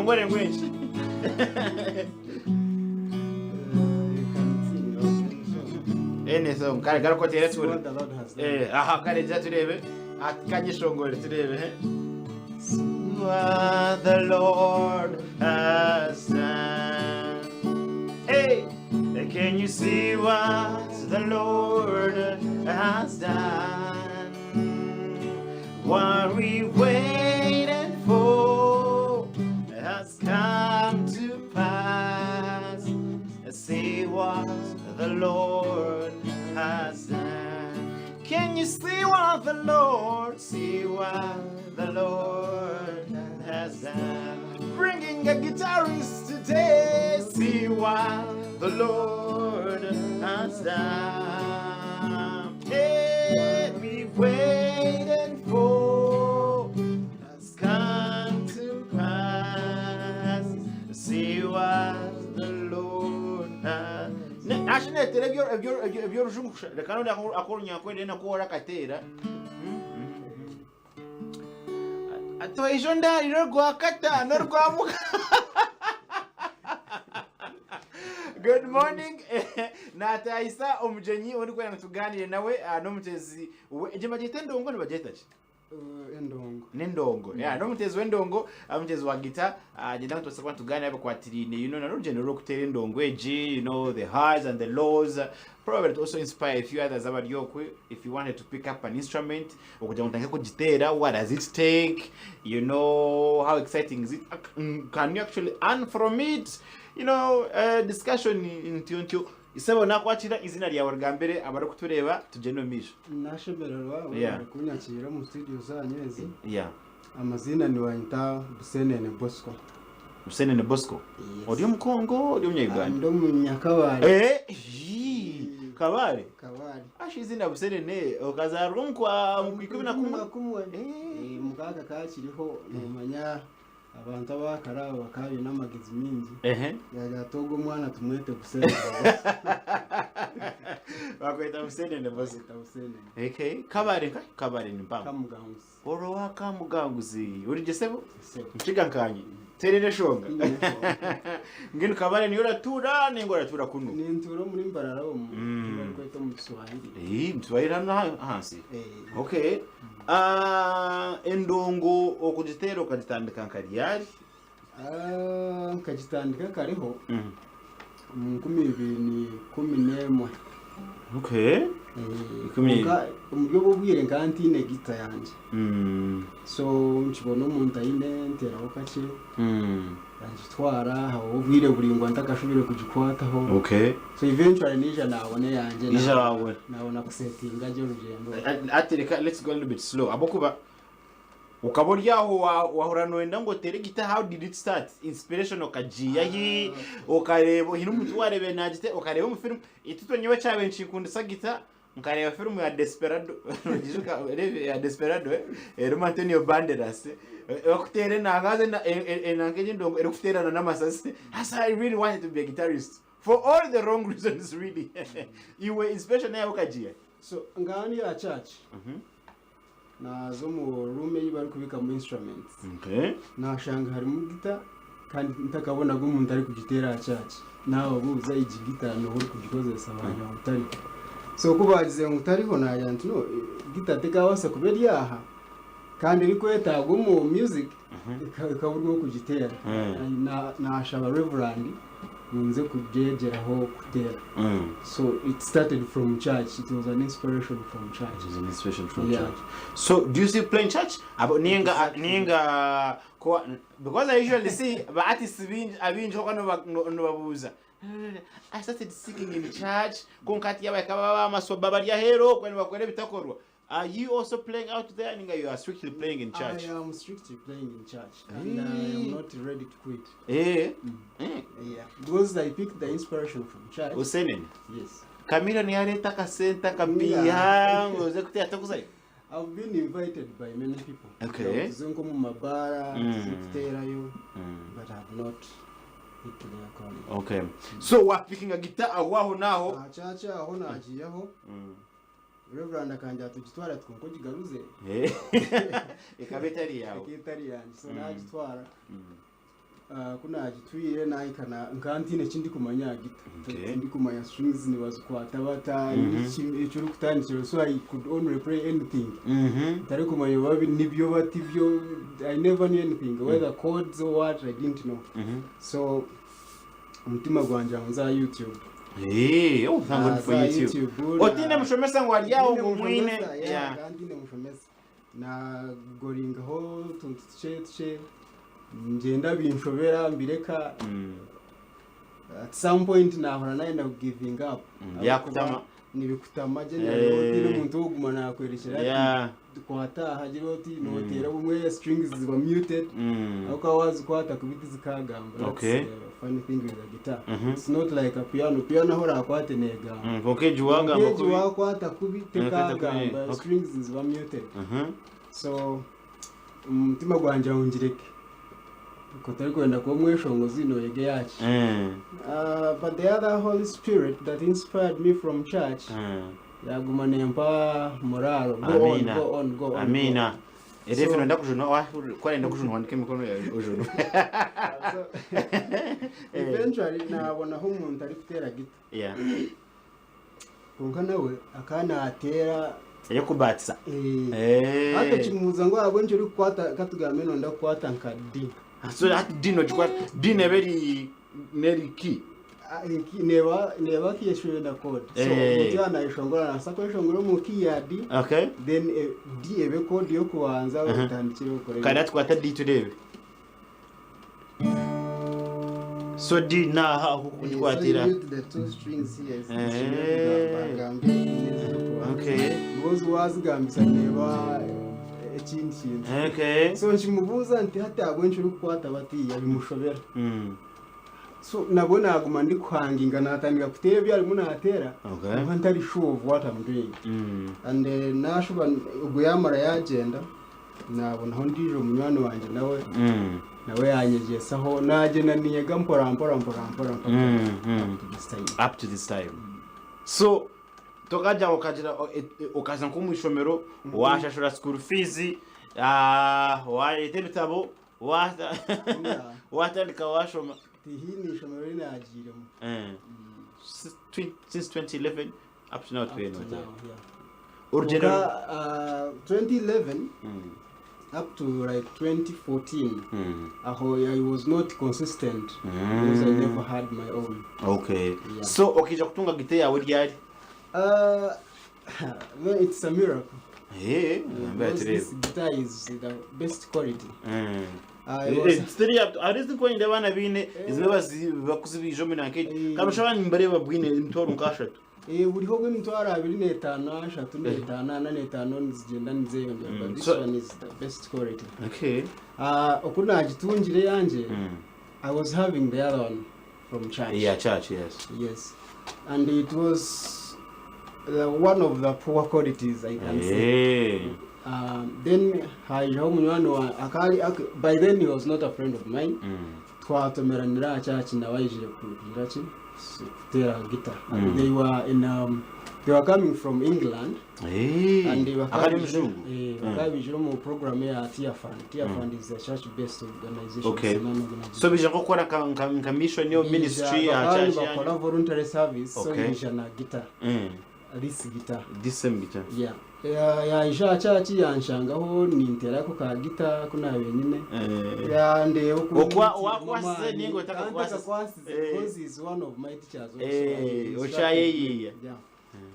ngore ngwenshi ene song kare ko tere turi aha kare ja turebe akanyishongore turebe what the Lord has done. Hey, can you see what the Lord has done? What we waited for has come to pass. See what the Lord has done. Can you see what the Lord has done? Bringing a guitarist today. See what the Lord has done. Hey, we waited for has come to pass. See what the Lord has. Ashine ebyo rujungusha lekano akorunya kwende na kuora katera. Ato ijonda irogwa kata norgwa muka. Good morning. Nataisa omujenyi uri kwenda tuganire nawe no mutezi ejema jetendongo ne bajetaje. Endongo. Yeah, no mutezi wendongo, mutezi wa guitar. Jenda ntosakwa tugane abo kwatirine. You know, na rujene ro kutera endongo eji, you know, the highs and the lows. Probably it also inspire a few others about yokwe if you wanted to pick up an instrument okuja mutange kujitera, what does it take? You know, how exciting is it? Can you actually earn from it? You know, discussion in Tiontio. Isebo nakwatira izina lya wargambere abari kutureba tugeno misho. Nashemererwa kunyakira mu studio zanyezi. Yeah. Amazina ni wanyita Busenene Bosco. Busenene Bosco. Odi Mkongo, odi Munyaganda. Ndo Munyakabare. Kabare. Kabare. Ashizina Busenene okazarwa mukwa mu 11. Mukaga kakiriho nomanya abantu abakara bakabi n'amagizi mingi yagatogo mwana tumwete Busenene bakweta Busenene bose okay kabare ni mpamvu kamuganguzi oro wakamuganguzi uri jesebo nchiga nkanyi terere shonga ngene kabare ni uratura ningora tura kuno ni nturo muri mbarara wo mu kweta mu Kiswahili mswahili hano hansi okay endongo okujitero kaditandika kariyari kajitandika kariho 2011 okay umuryo bubwire nkantine gita yanje so nchibona umuntu ayine nteraho kake yagitwara hawo ubwire buringwa ndakashubire kugikwataho okay so eventually nije nabone yanje nabona kusettinga je rugendo atereka let's go a little bit slow abokuba ukaboryaho wahora noenda ngo tere gita how did it start inspiration okajiya yi ukarebo hino umuntu warebe najite ukareba mu film ituto nyewe cyabe nshikunda sagita nkareba film ya Desperado ngijuka ya Desperado Roma Antonio Banderas okutere nangaze nangeje ndongo erikuterana namasasi I really wanted to be a guitarist for all the wrong reasons really you were inspiration ya okajiya so ngani ya church na zo mu room y'ibari kubika mu instruments okay na shanga hari mu gita kandi ntakabona go umuntu ari kugitera church nawo buza igita no uri kugikozesa abantu utari so kubagize ngutariho na yantu no gita teka wase kuberi yaha kandi riko yetago mu music ikaburwo kugitera na ashaba reverend nze kujejeraho kutera so it started from church. It was an inspiration from church. Church. So do you still play in church? About ninga because I usually see the artists abinjo kano babuza I started singing in church konkati yabakaba amasoba bari hero kwene bakwere bitakorwa. Are you also playing out there? Ninga, you are strictly playing in church. I am strictly playing in church, and I am not ready to quit. Yeah. Because I picked the inspiration from church. Usenene? Yes. Kamilo ni aleta kasenta kapia uze kutia takusai. I've been invited by many people. Okay. Zungo mu mabara, zikutera yo, but I have not hit their calling. Okay. So we're picking a guitar aho naho. Chacha aho nagiyeho. Reverend akanja tugitwara twuko gigaruze ikabetari yawe ikitari yanjye so nagitwara kuna agitwire nahikana nkantine kindi kumanya gita Okay. ndi kumanya strings ni wazikwata bata icyo kutandikira so I could only play anything tari kumanya babi nibyo bati byo I never knew anything whether chords or what I didn't know so umutima gwanje nza YouTube thank God for YouTube. Otine mushomesa ngo alyaho ngumwine kandi ne mushomesa na goringaho tuntuche ngenda binshobera mbireka at some point nahora naenda giving up yakutama nibikutama generally umuntu uguma nakwerekera kwata hagiro oti notera bumwe strings ziba muted aka wazi kwata kubiti zikagamba okay funny thing with the guitar it's not like a piano hora kwate nega voltage wagamba kubi kwata kubiti kagamba strings ziba muted so umutima gwanje ungireke kotari kwenda ko mweshongo zino yege yachi but the other Holy Spirit that inspired me from church yaguma nempa moralo go on amina erefe nenda kujuna kwenda kujuna wandike mikono ya ujuna eventually nabona ho umuntu ari kutera gita kunka nawe akana atera yo kubatsa hata chimuza ngo abonje uri kwata katugambe nonda kwata nka D so that dino chikwa dine very neri key neba kiyeshwe na code so mutana ishongora na sako ishongora mu key ya D okay then D ebe code yo kuanza utandikire ukore kada twata D today so D na hukwatira so the two strings here okay was gambisa neba ekindi okay so nchimubuza nti hata abwenje uri kwata bati yabimushobera so nabona aguma ndi kwanginga natandika kutera byari munatera okay ntari sure of what I'm doing and nashuba ubwo yamara yagenda nabona ho ndijo munywani wanje nawe yanyegesaho naje naniyega mpora up to this time so tokaja ukaza nkumwishomero washashura school fees waite bitabo watandika washoma hii ni shomero inajiremo since 2011 up to now original 2011 up to like 2014 I was not consistent because I never had my own okay so okija kutunga gite yawe ryari well, it's a miracle. This guitar is the best quality. Ariko kwenda bana bine izibazi bakuzibijo minake karushaba imbere babwine intoro nkashatu buriho gwe mitwara 25 3 nizigenda nizeyongera but this one is the best quality. Okay. Okuna agitungire yanje I was having the other one from church. Yeah, church, yes and it was one of the poor qualities I can say. Then by then he was not a friend of mine. Twatomeranira church na wayije kugirachi kutera guitar. They were coming from England. And they were coming mu program ya Tia Fund is a church-based organization. Okay. So bija gukora ka mission yo ministry ya church ya voluntary service so yijana guitar. This guitar. This same guitar. Yeah. Ya chachi yanshangaho nintera ko ka guitar kuna benyine. Ya ndeo ko wakwase ningo taka kwase. Because is one of my teachers also. Ochaye. Yeah.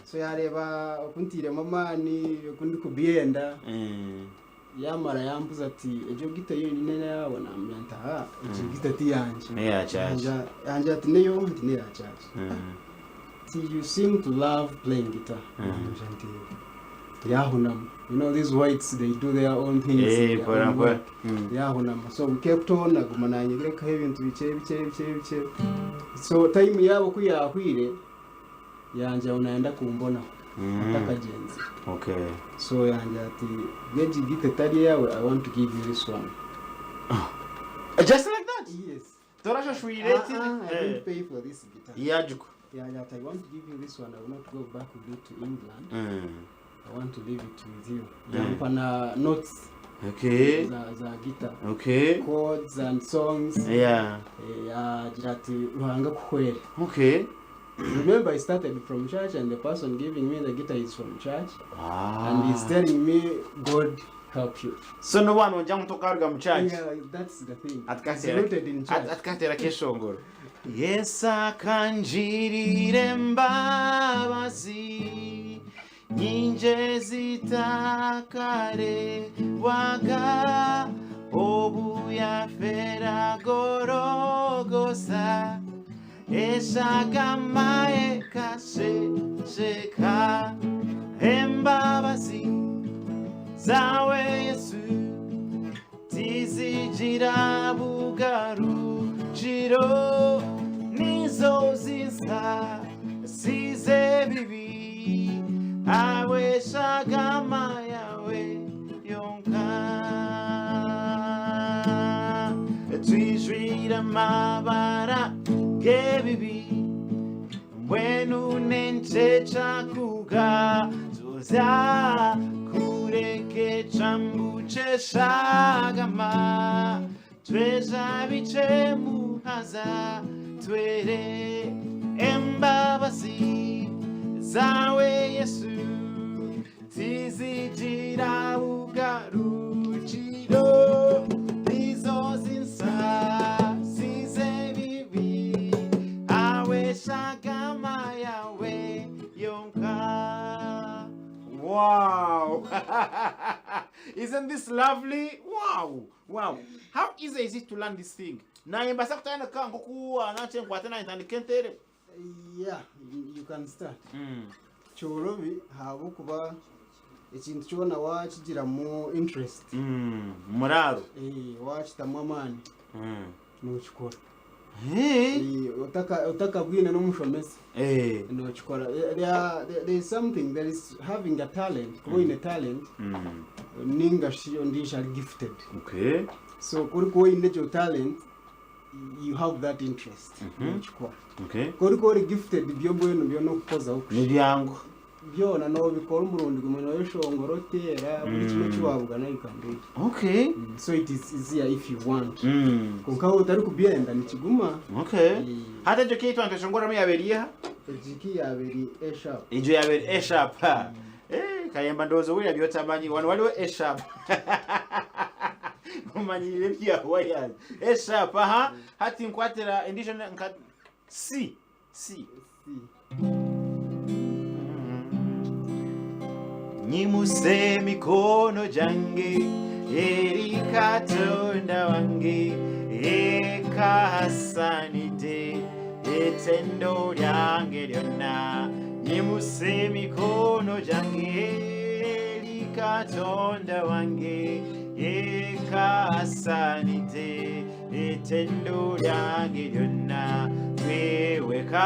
So yareba okuntire mama ni kundi kubienda. Yamara yambuza ati ejo guitar yo nyine yawe na myanta ejo guitar ti yanje. Yeah, church. Anja ati neyo ndi ne ya church. You seem to love playing guitar. Yahunam. You know these whites, they do their own things. Yahunam. So we kept on agumana nyireka ibintu bice. So time yabo kuyahwire yanje unaenda kumbona atakajenzi. Okay. So yanje ati geji guitar tari yawe I want to give you this one. Just like that? Yes. Torasha shwire I didn't pay for this guitar. Yajuko. Yeah, I want to give you this one. I will not go back with it to England. I want to leave it with you. Yampana notes Okay. za guitar. Okay. Chords and songs. Yeah. Agira ati ruhanga kukwera. Okay. Remember, I started from church, and the person giving me the guitar is from church, Ah. and he's telling me, God help you. So no one wajya mutokaruga mu church. Yeah, that's the thing. It's Atkatera. rooted in church. Atkatera keshongoro. Yesa kanjirire mbabazi nyinje zitakare waga obu ya fera gorogosa eshagamae kashe sheka embabazi zawe Yesu tizijira bugarukiro nizo zisa size bibi awe shagama yawe yonka twijwira mabara gebibi wenu nenche chakuga zoza kureke chambuche shagama tweza biche muhaza twere embabazi zawe Yesu tizijira ugarukiro nizo zinsa size bibi awe shagama yawe yonka. Wow. Isn't this lovely? Wow. Wow. How easy is it to learn this thing? Na imbasa kutana kango kuwa na chen kwatana itanikentere. Yeah, you can start. Chorobi habo kuba ikintu cyona wakigira mu interest. Muraro. Wakitamo amani. Nukikora. Utakabwina n'umushomesi. Nukikora. There is something, there is having a talent, growing a talent. Ningashi ondisha gifted. Okay. So kuri in your talent, you have that interest. Okay. Kuri gifted byo bwenu byo no kukoza uko. Nibyango. Byo na no bikora umurundi gumena weshongoro tera buri kimwe kiwabuga na you can do it. Okay. So it is easier if you want. Konka utari kubyenda ni kiguma. Okay. Hata jo kitu antashongora mu yaberiya. Ejiki yaberi A sharp. Ijo yaberi A sharp. Kayemba ndozo wili byotamanyi wano waliwo A sharp. Kumanyire bya waya. A sharp hati nkwatera edition nka C. Nyimuse mikono jange eri katonda wange ekasanite etendo lyange lyonna. Nyimuse mikono jange eri katonda wange ekasanite etendo lyange lyonna. Kweweka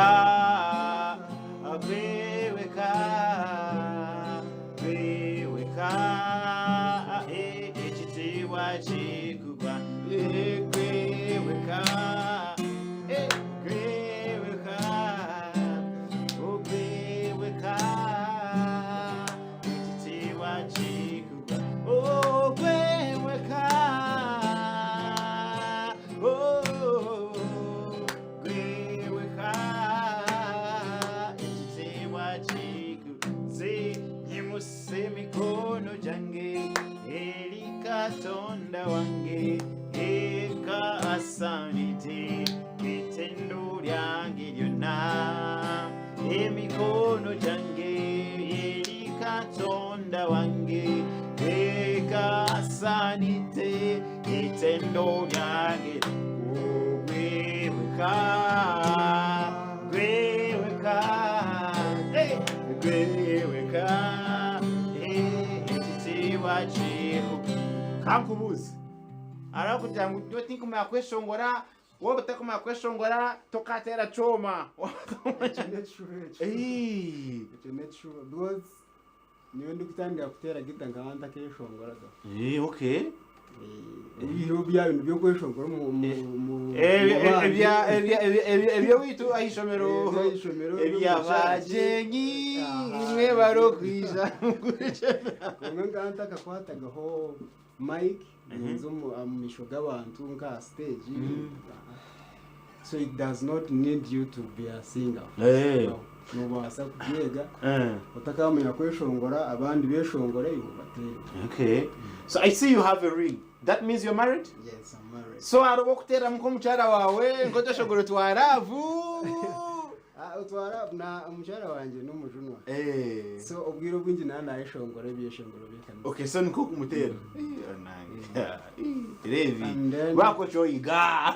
ekitiibwa kikuba kweweka ekitiibwa kikuba kweweka ekitiibwa kikuba nyimuse mikono jange eri katonda wange ekasanite etendo lyange lyonna. Emikono jange eri katonda wange ekasanite etendo lyange. Gweweka ekitiibwa kikuba. Kankubuzi arakutangu ndio tinkumya kweshongora wowe utakumya kweshongora tokatera choma. Because niyo ndikutangira kutera gita nkabanta keshongora. Okay. ibiro bya bintu byo kweshongora ebyo witu ahishomero ebyabajenyi imwe baro kwija nganta kakwatagaho mic nzo amisho gabantu nka stage so it does not need you to be a singer no basa kubyega utakamenya kweshongora abandi beshongore ibubatere. Okay, so I see you have a ring. That means you're married? Yes, I'm married. So arobo kutera mko mchara wawe ngoto shogoro twaravu utwara na umushara wanje n'umujunwa so ubwiro bwinji nana ishongore byeshongoro bikana. Okay, so nko kumutera Revi wako choiga.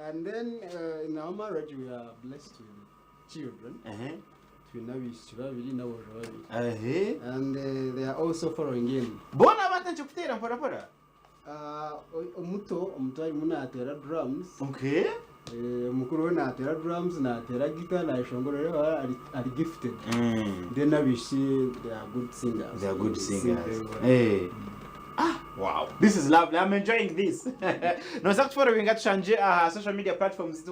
And then in our marriage we are blessed with children. And they are also following in. Bona batanche kutera mpora pora. Umuto ari munatera drums. Okay. Mukuru we natera drums natera guitar na ishongorero are gifted. Then abishi they are good singers. They are good singers. Wow, this is lovely. I'm enjoying this. No, thanks for following at Shanje social media platforms.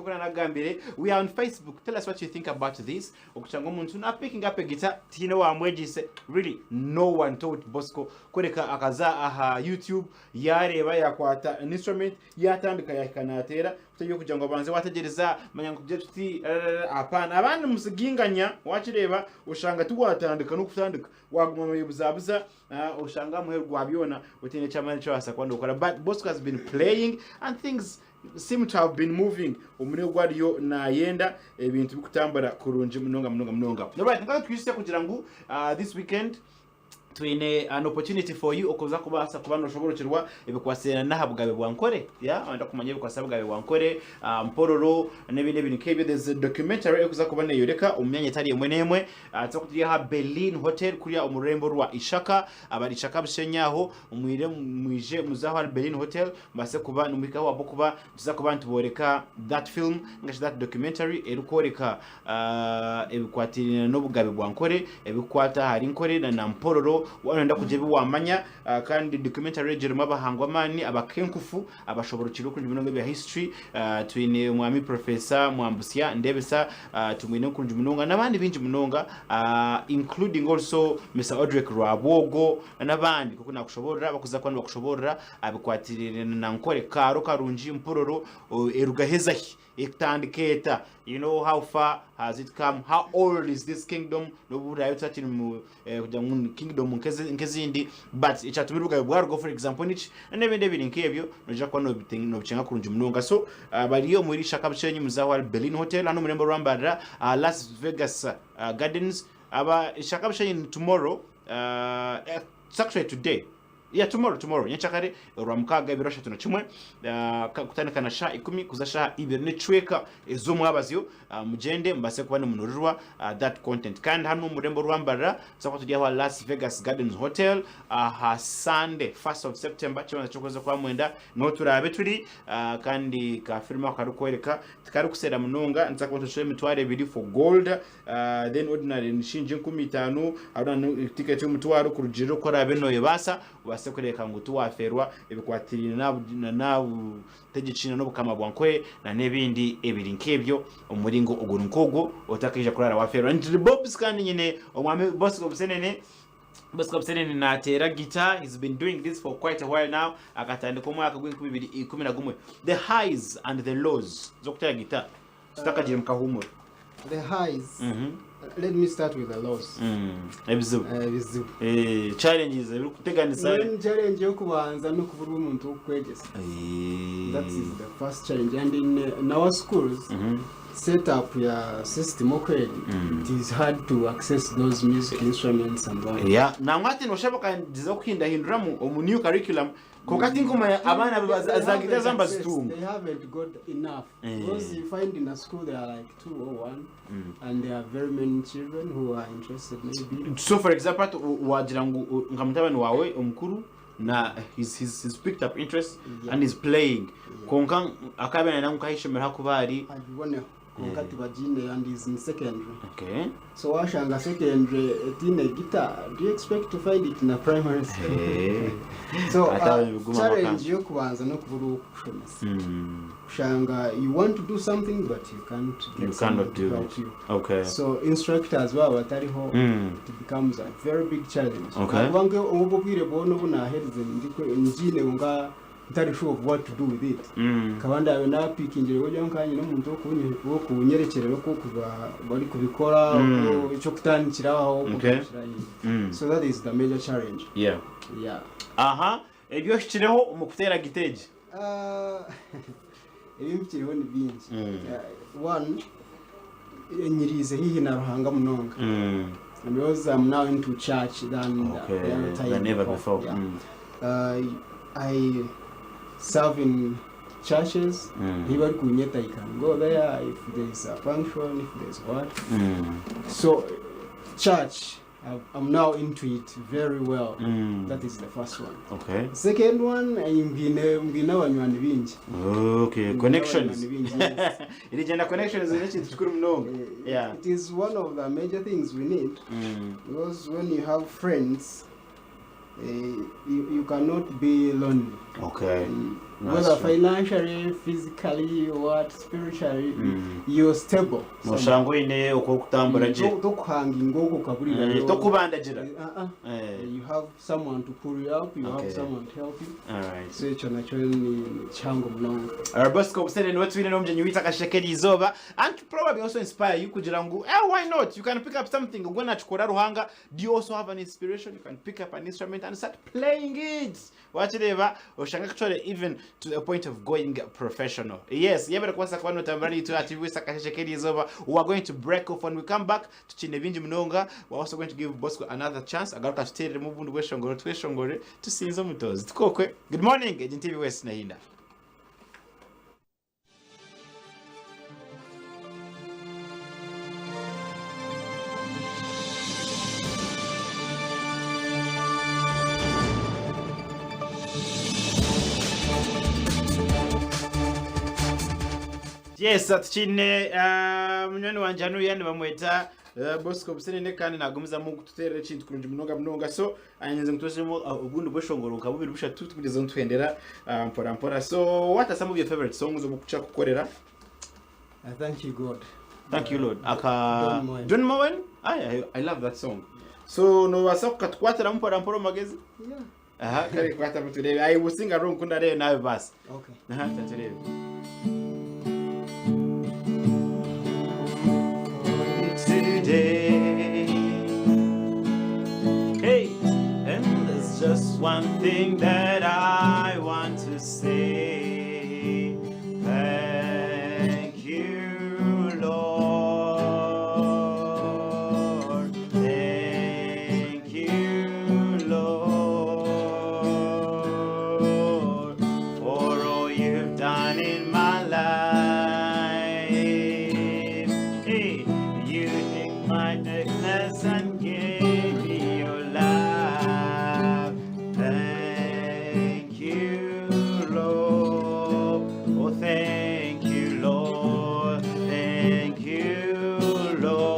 We are on Facebook. Tell us what you think about this. Picking up a guitar. Tino Amwejise. Really, no one taught Bosco. Koreka akaza YouTube. Yare baya kwata an instrument. Yatandika yakanatera. Tuyo kujango banze wategereza manyango jetuti apana. Abandi musiginganya wachireba ushanga tuwatandika no kutandika. Waguma mubuzabuza ushanga muherwa wabiona utine chamani chwasa kwando ukora. But Bosco has been playing and things seem to have been moving. Umune gwariyo na yenda ebintu bikutambara kurunje munonga. Alright, ngaka twishise kugira ngo this weekend an opportunity for you okuza kubasa kubano shoborocherwa ebikwasena nahabwabe bwankore anda kumanya bikwasabwabe bwankore mpororo nebindi kebyo. There's a documentary okuza kubana yoreka umyanya tari emwe tsakutiya ha Berlin Hotel kuriya umurembo rwa Ishaka abari Ishaka bishenyaho umwire mwije muzaho Berlin Hotel base kuba numika wabo kuba tuza kuba ntuboreka that film ngashi that documentary erukoreka ebikwatirina n'obugabe bwankore ebikwata hari nkore na mpororo wanda kujebi wamanya kandi documentary jeruma bahangwamani abakenkufu abashoborokiro kuri binongo bya history twine mwami professor Mwambusya Ndebesa tumwine kuri munonga nabandi binji munonga including also Mr. Audrek Rwabogo nabandi kuko nakushobora bakuza kwandi bakushobora abikwatirira na nkore karo karunji mpororo erugaheza ekitandiketa. You know how far has it come? How old is this kingdom? No burayo tati mu kingdom nkezindi but ichatumiruka bwargo for example nichi nebindi nkebyo noja kwa no bichenga kurunji munonga. So bariyo muri Shaka bishenyi muzawa Berlin Hotel hano murembo rwambara Las Vegas Gardens aba Shaka bishenyi tomorrow it's actually today. Tomorrow nyachakare rwamukaga birasha tunachimwe kutandika na sha 10 kuza sha 2 necweka ezo mwabazyo mugende mbase kubana munorirwa that content kandi hano murembo rwambara zako tudiya wa Las Vegas Gardens Hotel Sunday 1st of September cyangwa cyokoza kwa mwenda no turabe turi kandi ka firma karukoreka tukari kusera munonga nzako tushoye mitware 2 for gold then ordinary nshinje 15 abana ticket y'umutwaro ku rugiro ko rabe no yebasa basekureka ngo tuwaferwa ebikwatirina na tegicina no bukama bwankwe na nebindi ebiri nkebyo umuringo uguru nkogo otakije kurara waferwa ndi Bobs kandi nyine omwame Bosco Busenene natera guitar. He's been doing this for quite a while now. Akatandika mwaka gw'inkubi 2011. The highs and the lows zokutera guitar tutakaje mkahumura. The highs. Let me start with the lows. Ebizu. Challenges kuteganisa. Challenge yo kubanza no kuburwa umuntu ukwegesa. That is the first challenge. And in our schools, set up your system it is hard to access those music instruments and all. Yeah. Na mwati no shaboka ndiza kuhindura mu new curriculum. Kokati ngoma abana bazagita zamba zitumba. They haven't got enough. Because you find in a school there are like 2 or 1 and there are very many children who are interested maybe. So for example wagira ngamtabani wawe omukuru na he's picked up interest and is playing. Konka akabana nangu kahishemera kubari wakati bajine and is in secondary. Okay. So washanga secondary tine guitar, do you expect to find it in a primary school? Hey. So Biguma challenge yo kubanza no kubura kushomesa. Shanga, you want to do something but you cannot do it. Okay. So instructors waba batariho, it becomes a very big challenge. Okay. Bange ububwire bono buna herize ndiko njine unga ntari sure of what to do with it. Kabanda yawe na pikingire woje nkanye no muntu wo kunyerekerero ko kuba bari kubikora ico kutanikiraho kugira. So that is the major challenge. Yeah. Aha, ebyo shikireho umukutera giteje. Ebimukiriho ni bingi. One, nyirize hihi na Ruhanga Munonga. Because I'm now into church than never before. I serve in churches. Even kunyeta, I can go there if there is a function, if there is what. So church, I'm now into it very well. That is the first one. Okay. Second one, mbina wanywani bingi. Okay, connections. Ilijenda connections ni chukuru mnongo. Yeah. It is one of the major things we need. Because when you have friends, you cannot be lonely. Okay. Whether financially, physically, what spiritually, you're stable. Mushango ine uko kutambura je. Tokuhanga ingoko kaburira. Tokubandagira. You have someone to pull you up, you have someone to help you. All right. So icho nacho ni chango mlongo. Bosco Busene ni watu wine nomje nyuita kashekeli izoba and probably also inspire you kugira ngo why not? You can pick up something ugona chukora Ruhanga. Do you also have an inspiration? You can pick up an instrument and start playing it. Wachireba oshanga kuchole even to the point of going professional. Yes, yebera kwasa kwano tambari to atiwisa kashekeli izoba. We are going to break off when we come back to Chine Binji Munonga. We're also going to give Bosco another chance. Agaruka tutere mu bundu bweshongoro tweshongore tusinzo mutozi. Tukokwe. Good morning, Agent TV West Nahinda. Yes, atchine munyoni wanjanu yani bamweta Bosco Busene kandi nagumiza mu kututerera kintu kurunje munonga so anyenze ngutosemo ubundu bweshongoro ukabubiri busha tutugeze ntwendera mpora so what are some of your favorite songs obukucha kukorera? Thank you God. Thank you Lord. Aka John Mowen? I love that song. So no wasa kutkwatira mpora magezi? Yeah. Aha kare kwata muturebe I will sing along kunda rero nawe basi. Okay. Aha taturebe. Today, hey, and there's just one thing that I want to say. Thank you, Lord. Thank you, Lord, for all you've done in my life. And gave me your love. Thank you, Lord. Oh, thank you, Lord. Thank you, Lord.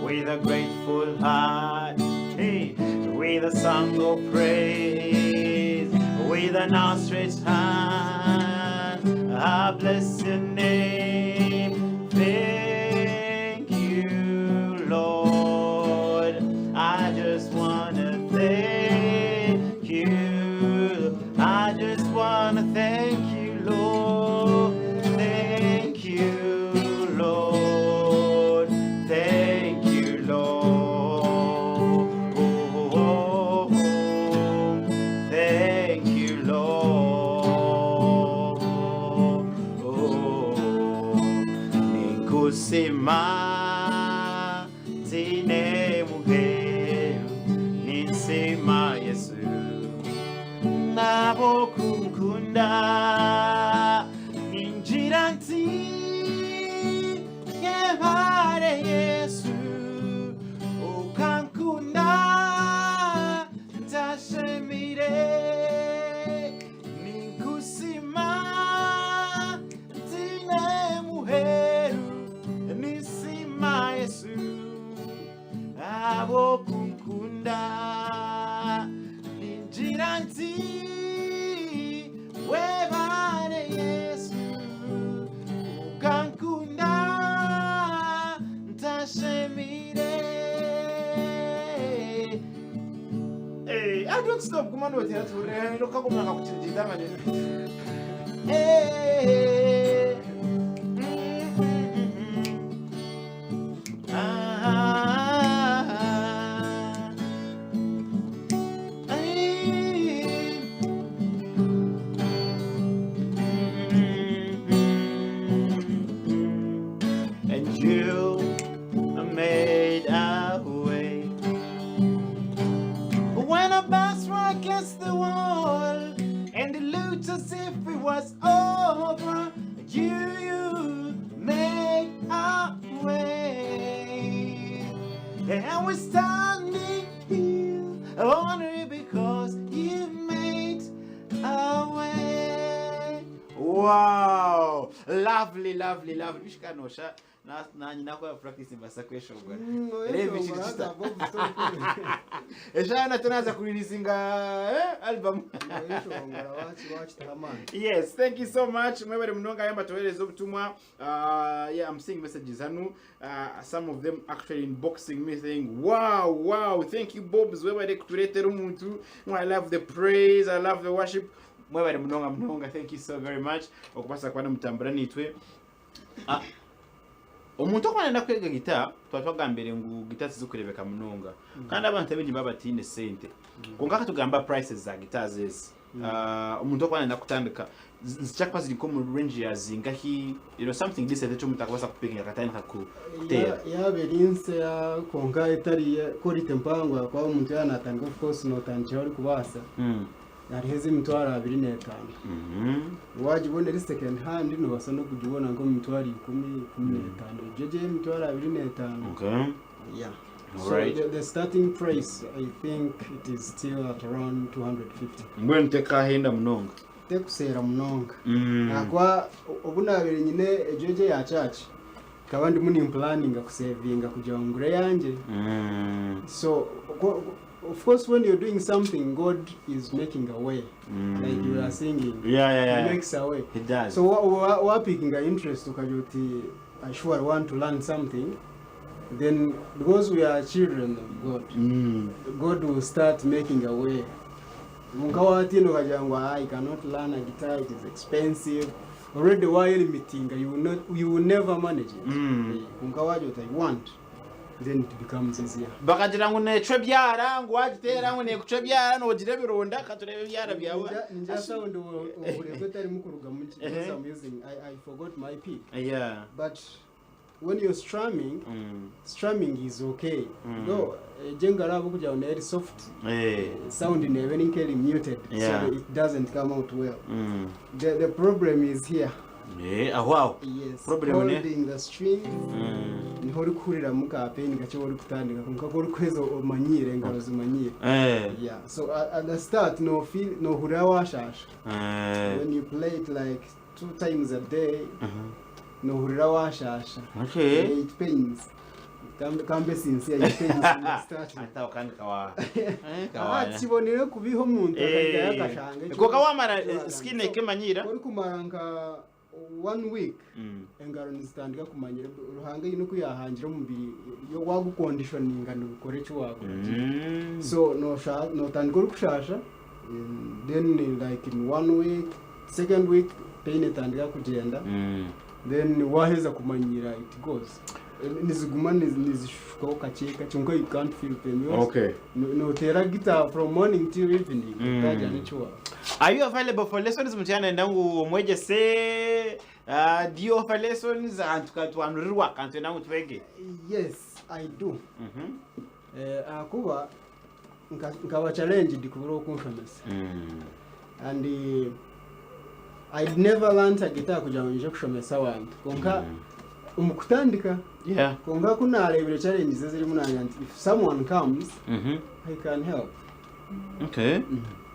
With a grateful heart, hey, with a song of praise, with an outstretched hand, I bless your name. Thank you, Lord. I just wanna thank you. I just wanna thank you, Lord. Thank you, Lord. Thank you, Lord. Oh, thank you, Lord. Nikusema tine mugeo nisema Yesu nabo kunkunda ninjira nti yebare Yesu ukankunda ntashemire nikusima Yesu abo kunkunda ninjira nti webare Yesu ukankunda ntashemire. Hey, I don't stop kumano wetu ture loka kumanga kuchijida maneno. Hey. And you made a way when I bounced right against the wall and it looked as if it was over. You made a way, and we're standing here only because you made a way. Wow, lovely. Vishikanosha na nyinako practice mbasa question bwana. Revi chita. Ejana tunaanza kurilizinga album. Yes, thank you so much. Mwebere mnonga yamba tuweleze obutumwa. Yeah, I'm seeing messages hanu. Some of them actually inboxing me saying, wow, thank you Bobs. Mwebere kutuletera umuntu. I love the praise, I love the worship. Mwebere mnonga, thank you so very much. Okupasa kwa mutambura nitwe. Omuntu okwanenda kwega gita twatwagambere ngu gita zizukurebeka munonga kandi abantu abindi babatine sente kongaka tugamba prices za guitars ezi omuntu okwanenda kutandika zichakwa zili ko mu range ya zingahi something decent cyo mutakabasa kupinga katandika ku tera yabelinse ya konga etari ko ritempangwa kwa umuntu yanatanga of course no tanche ari kubasa hezi mitwara 25 wajibone second hand no basa no kujibona ngo mitwara 10 jeje mitwara 25. Okay, yeah. All So right. the starting price I think it is still at around 250. Mbwe nteka henda mnonga Tekusera mnonga akwa obunabere nyine jeje ya church kabandi muni planning akusavinga kujangure yanje so of course when you're doing something God is making a way like you are singing. Yeah. He makes a way. He does. So what picking an interest ukajoti I sure want to learn something, then because we are children of God, God will start making a way. Mukawati no kajangwa I cannot learn a guitar, it is expensive. Already while meeting you will never manage it. Mukawaji what I want, then it becomes easier. Bakagira ngo necwe byara ngo wagitera ngo nekucwe byara no gire bironda katurebe byara byawe. Ninja sound uburebetari mukuruga mu because I'm using I forgot my pick. Yeah. But when you're strumming is okay. Though jengara bukuja on very soft. Sound in even incredibly muted, so it doesn't come out well. The problem is here. Wow. Yes. Problem holding the string. Ni hori kurira muka peni gacho hori kutandika kunka hori kwezo omanyire ngaro zimanyire. Yeah. So at the start no hurawa shash. When you play it like 2 times a day, no hurawa shash. Okay. It pains. Kambe sincere it pains in the start. Ata ukandika wa. Chibonere kubiho muntu akajya yakashanga. Koka wamara skin ekemanyira. Hori kumaranga 1 week engaro nizitandika kumanyira ruhanga yino kuyahangira umubiri yo waguconditioninga nubikore cyo wako. So no tandika kushasha, then like in 1 week, 2nd week pain etandika kugenda, then waheza kumanyira it goes. Niziguma nizishuka kacheka chunko you can't feel pain. Okay. No tera guitar from morning till evening. Kaja nichwa. Are you available for lessons mutiana ndangu mweje se do you offer lessons antukantuanurwa kantu nangu twege? Yes, I do. Akuba nkawa challenge dikuburo kunfamous. And I'd never learned a guitar kuja kushomesa wantu. Konka umukutandika konga kuna arebere challenges ziri munanya if someone comes I can help. Okay.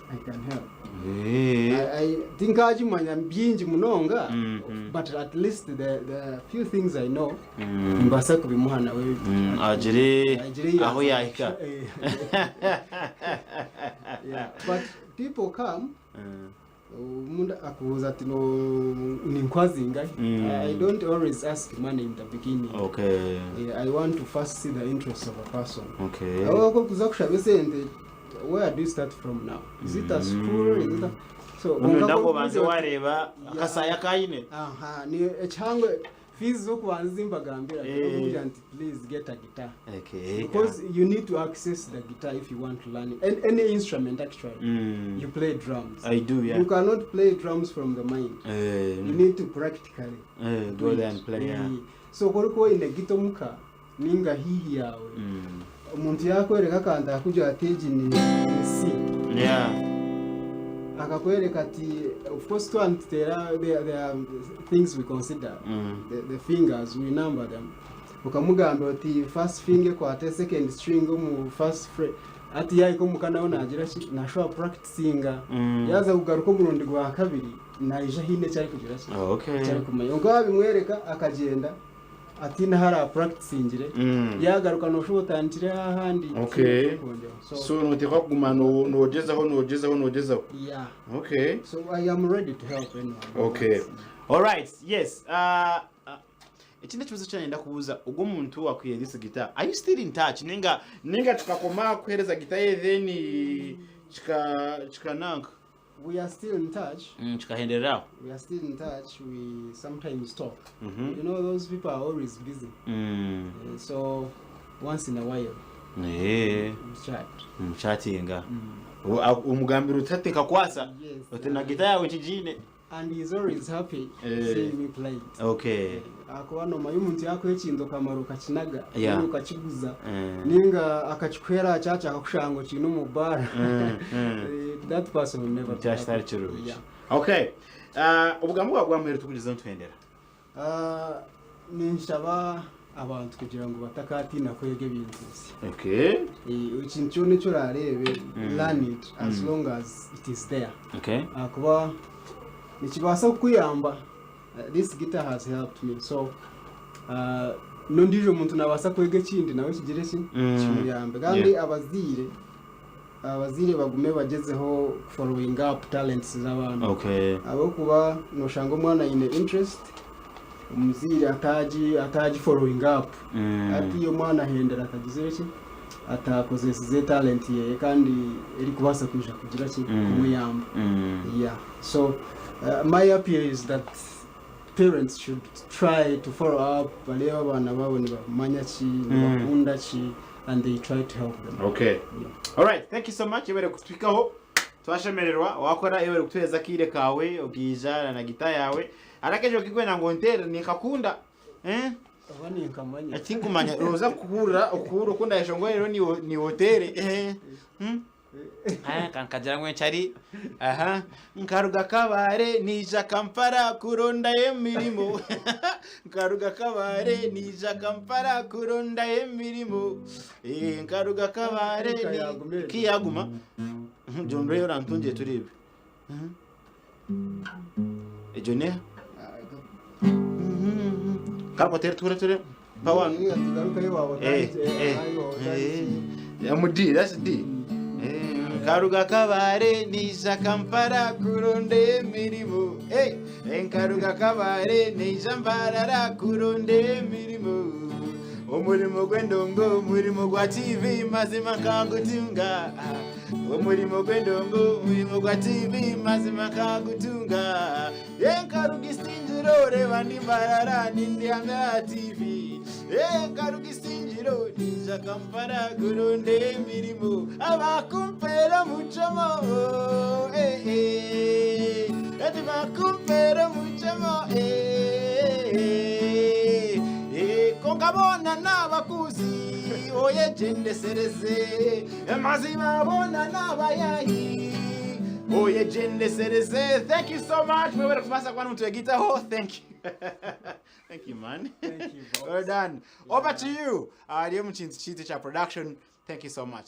I can help. Eh. I think ajimanya byingi munonga, but at least the few things I know mbasa kubimuha nawe Agire aho yahika. Yeah, but people come umuntu akubuza ati no ni nkwazinga. I don't always ask money in the beginning. Okay. I want to first see the interest of a person. Okay. Aho kuza kushabe sente, where do you start from now? Is it a school? Is it a... So ndabo banze wareba akasaya kayine. Aha, ni echangwe fees zo kubanza imbagambira anti please get a guitar. Okay. Because you need to access the guitar if you want to learn it. And any instrument actually. You play drums. I do, yeah. You cannot play drums from the mind. You need to practically go there and play. Yeah. So kuko in the guitar muka ninga hihi yawe. Umuntu yakwereka kanda akuja ateji ni C. Yeah. Akakwereka ati of course to and there are things we consider. The fingers we number them. Ukamugamba ati first finger kwa ate second string mu first fret. Ati yayi ko mukana ona agira shi nashwa practicing. Yaza kugaruka mu rundi rwa kabiri naija hine cyari kugira shi. Okay. Cyari kumenya. Ngo babimwereka akagenda ati nahara practicingire yagaruka no shobotantire hahandi. Okay. So notekwa kuguma nogezaho. Yeah. Okay. So I am ready to help anyone. Okay. All right. Yes. Ikindi kibazo cyane ndakubuza ubwo muntu wakwiye this guitar. Are you still in touch? Ninga tukakoma kuhereza guitar ye then chikananga. We are still in touch. Chikahenderera. We are still in touch. We sometimes talk. You know, those people are always busy. So once in a while, we chat. Chattinga. Umugambira utateka kwasa. Utena guitar yawe kijine. And he's always happy seeing me play it. Okay. Akubano mayumuntu yako ekindo kamaro kachinaga. Ukachiguza. Ninga akachikwera chacha akakushango kinu mubara. That person will never start to reach. Yeah. Okay. Ubugambo bwamwere tukugeza ntwendera. Ninshaba abantu kugira ngo batakatina kwege bintu. Okay. Ikintu cyo nicyo rarebe learn it as long as it is there. Okay. Akuba nikibasa kuyamba. This guitar has helped me. So nondijo umuntu nabasa kwege kindi nawe kigire kimuyambe. Kandi abazire bagume bagezeho following up talents z'abantu. Okay. Abo kuba noshanga umwana ine interest umuzire ataji following up. Ati yo mwana hendera atagize iki atakoze ze talent ye kandi eri kubasa kugira kumuyamba. Yeah. So my appeal is that parents should try to follow up baleba bana babo ni bamanya ki bakunda ki and they try to help them. Okay. Yeah. All right. Thank you so much. Yebere kutwikaho twashemererwa wakora yebere kutuheza kire kawe ubwija na gita yawe arakeje kigwena ngo ntere nikakunda abani nkamanya I think umanya roza kuhura ukunda yashongo rero ni hotel kankajira ngwe cyari nkaruga kabare nija Kampala kuronda emirimo nkaruga kabare nija Kampala kuronda emirimo nkaruga kabare kiyaguma John Ray rantunje turibe ejone karko ture bawan amudi that's D Karuga kabare nija Kampala kuronde mirimo Karuga kabare nija Mbarara kuronde mirimo Umurimo gwendongo umurimo gwa TV mazima kangutunga Umurimo gwendongo umurimo gwa TV mazima kangutunga Karuga istinjiro reba ndi Mbarara nindi amya TV Karuga istinjiro nija Kampala kuronde mirimo abakumpera muchamo ati bakumpera muchamo kongabona nabakuzi oye jendesereze mazima bona nabayahi oye jendesereze. Thank you so much. Wewe kumasa kwa mtu guitar. Oh, thank you. Thank you, man. Thank you, boss. Well done. Over to you. Ariyo mchinzi cha production. Thank you so much.